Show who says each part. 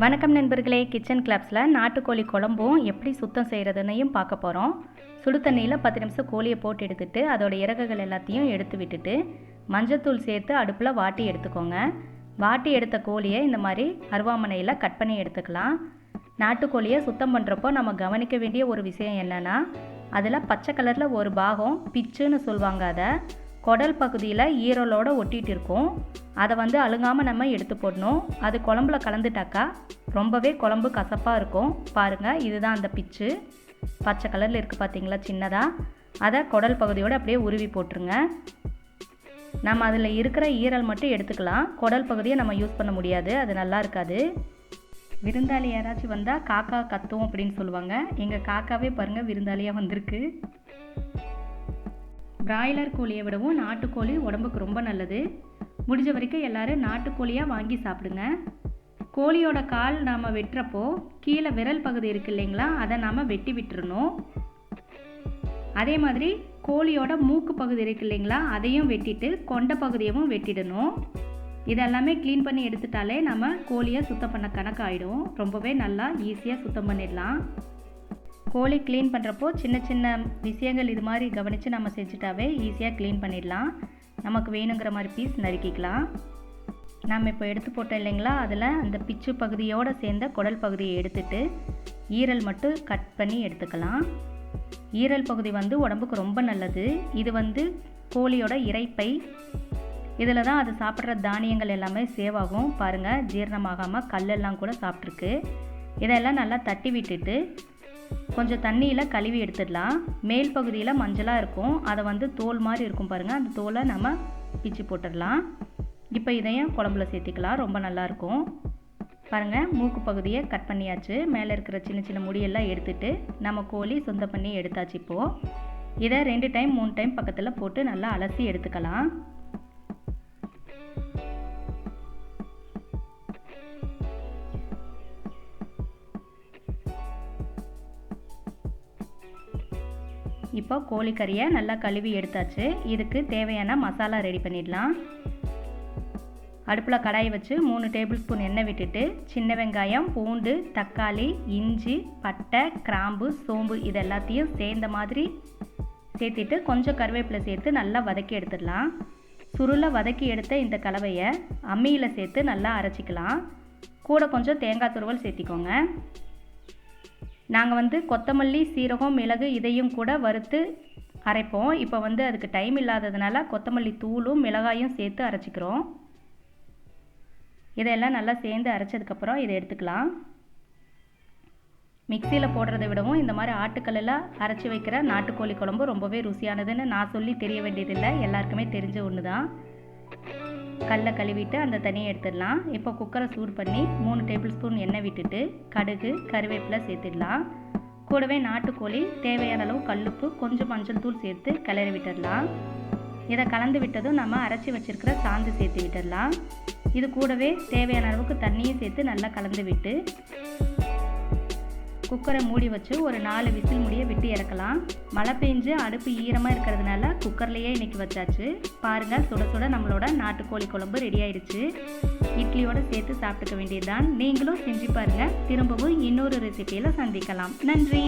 Speaker 1: வணக்கம் நண்பர்களே, கிச்சன் கிளப்ஸில் நாட்டுக்கோழி குழம்பும் எப்படி சுத்தம் செய்கிறதுனையும் பார்க்க போகிறோம். சுடு தண்ணியில் 10 நிமிஷம் கோழியை போட்டு எடுத்துட்டு அதோட இறகுகள் எல்லாத்தையும் எடுத்து விட்டுட்டு மஞ்சத்தூள் சேர்த்து அடுப்பில் வாட்டி எடுத்துக்கோங்க. வாட்டி எடுத்த கோழியை இந்த மாதிரி அருவாமனையில் கட் பண்ணி எடுத்துக்கலாம். நாட்டுக்கோழியை சுத்தம் பண்ணுறப்போ நம்ம கவனிக்க வேண்டிய ஒரு விஷயம் என்னென்னா, அதில் பச்சை கலரில் ஒரு பாகம் பிச்சுன்னு சொல்லுவாங்க. அதை குடல் பகுதியில் ஈரலோடு ஒட்டிகிட்டு இருக்கும். அதை அழுங்காமல் நம்ம எடுத்து போடணும். அது குழம்புல கலந்துட்டாக்கா ரொம்பவே குழம்பு கசப்பாக இருக்கும். பாருங்கள், இதுதான் அந்த பிச்சு. பச்சை கலரில் இருக்குது பார்த்தீங்களா, சின்னதாக. அதை குடல் பகுதியோடு அப்படியே உருவி போட்டுருங்க. நம்ம அதில் இருக்கிற ஈரல் மட்டும் எடுத்துக்கலாம். குடல் பகுதியை நம்ம யூஸ் பண்ண முடியாது, அது நல்லா இருக்காது. விருந்தாளி யாராச்சும் வந்தால் காக்கா கத்தும் அப்படின்னு சொல்லுவாங்க. எங்கள் காக்காவே பாருங்கள் விருந்தாளியாக வந்திருக்கு. பிராய்லர் கோழியை விடவும் நாட்டுக்கோழி உடம்புக்கு ரொம்ப நல்லது. முடிஞ்ச வரைக்கும் எல்லோரும் நாட்டுக்கோழியாக வாங்கி சாப்பிடுங்க. கோழியோட கால் நாம் வெட்டுறப்போ கீழே விரல் பகுதி இருக்குது இல்லைங்களா, அதை நாம் வெட்டி விட்டுறணும். அதே மாதிரி கோழியோட மூக்கு பகுதி இருக்குது இல்லைங்களா, அதையும் வெட்டிட்டு கொண்ட பகுதியவும் வெட்டிடணும். இதெல்லாமே க்ளீன் பண்ணி எடுத்துட்டாலே நம்ம கோழியை சுத்தம் பண்ண கணக்காயிடும். ரொம்பவே நல்லா ஈஸியாக சுத்தம் பண்ணிடலாம். கோழி க்ளீன் பண்ணுறப்போ சின்ன சின்ன விஷயங்கள் இது மாதிரி கவனித்து நம்ம செஞ்சுட்டாவே ஈஸியாக க்ளீன் பண்ணிடலாம். நமக்கு வேணுங்கிற மாதிரி பீஸ் நறுக்கிக்கலாம். நம்ம இப்போ எடுத்து போட்டோம் இல்லைங்களா, அதில் அந்த பிச்சு பகுதியோடு சேர்ந்த குடல் பகுதியை எடுத்துட்டு ஈரல் மட்டும் கட் பண்ணி எடுத்துக்கலாம். ஈரல் பகுதி உடம்புக்கு ரொம்ப நல்லது. இது கோழியோட இரைப்பை. இதில் தான் அது சாப்பிட்ற தானியங்கள் எல்லாமே சேவ் ஆகும். பாருங்கள், ஜீரணமாகாமல் கல்லெல்லாம் கூட சாப்பிட்ருக்கு. இதெல்லாம் நல்லா தட்டி விட்டுட்டு கொஞ்சம் தண்ணியில் கழுவி எடுத்துடலாம். மேல் பகுதியில் மஞ்சளாக இருக்கும், அதை தோல் மாதிரி இருக்கும் பாருங்கள், அந்த தோலை நம்ம பிச்சு போட்டுடலாம். இப்போ இதையும் குழம்புல சேர்த்திக்கலாம், ரொம்ப நல்லாயிருக்கும். பாருங்கள், மூக்கு பகுதியை கட் பண்ணியாச்சு. மேலே இருக்கிற சின்ன சின்ன முடியெல்லாம் எடுத்துட்டு நம்ம கோழி சுத்தம் பண்ணி எடுத்தாச்சு. இப்போது இதை 2 டைம் 3 டைம் பக்கத்தில் போட்டு நல்லா அலசி எடுத்துக்கலாம். இப்போ கோழிக்கறியை நல்லா கழுவி எடுத்தாச்சு. இதுக்கு தேவையான மசாலா ரெடி பண்ணிடலாம். அடுப்பில் கடாய் வச்சு 3 டேபிள் ஸ்பூன் எண்ணெய் விட்டுட்டு சின்ன வெங்காயம், பூண்டு, தக்காளி, இஞ்சி, பட்டை, கிராம்பு, சோம்பு இது எல்லாத்தையும் சேர்ந்த மாதிரி சேர்த்திட்டு கொஞ்சம் கருவேப்பிலை சேர்த்து நல்லா வதக்கி எடுத்துடலாம். சுருளை வதக்கி எடுத்த இந்த கலவையை அம்மியில் சேர்த்து நல்லா அரைச்சிக்கலாம். கூட கொஞ்சம் தேங்காய் துருவல் சேர்த்திக்கோங்க. நாங்கள் கொத்தமல்லி, சீரகம், மிளகு இதையும் கூட வறுத்து அரைப்போம். இப்போ அதுக்கு டைம் இல்லாததுனால கொத்தமல்லி தூளும் மிளகாயும் சேர்த்து அரைச்சிக்கிறோம். இதெல்லாம் நல்லா சேர்ந்து அரைச்சதுக்கப்புறம் இதை எடுத்துக்கலாம். மிக்சியில் போடுறதை விடவும் இந்த மாதிரி ஆட்டுக்கல்லில் அரைச்சி வைக்கிற நாட்டுக்கோழி குழம்பு ரொம்பவே ருசியானதுன்னு நான் சொல்லி தெரிய வேண்டியதில்லை, எல்லாருக்குமே தெரிஞ்ச ஒன்று தான். கல்லை கழுவிட்டு அந்த தண்ணியை எடுத்துடலாம். இப்போ குக்கரை சூடு பண்ணி 3 டேபிள் ஸ்பூன் எண்ணெய் விட்டுட்டு கடுகு, கருவேப்பிலை சேர்த்துடலாம். கூடவே நாட்டுக்கோழி தேவையான அளவு கல்லுப்பு, கொஞ்சம் மஞ்சள் தூள் சேர்த்து கிளறி விட்டுடலாம். இதை கலந்து விட்டதும் நம்ம அரைச்சி வச்சுருக்கிற சாந்து சேர்த்து விட்டுடலாம். இது கூடவே தேவையான அளவுக்கு தண்ணியும் சேர்த்து நல்லா கலந்து விட்டு குக்கரை மூடி வச்சு ஒரு 4 விசில் முடிய விட்டு இறக்கலாம். மழை பெஞ்சு அடுப்பு ஈரமாக இருக்கிறதுனால குக்கர்லேயே இன்றைக்கி வச்சாச்சு. பாருங்கள், சுட சுட நம்மளோட நாட்டுக்கோழி குழம்பு ரெடி ஆயிடுச்சு. இட்லியோடு சேர்த்து சாப்பிட்டுக்க வேண்டியதுதான். நீங்களும் செஞ்சு பாருங்கள். திரும்பவும் இன்னொரு ரெசிபியில் சந்திக்கலாம். நன்றி.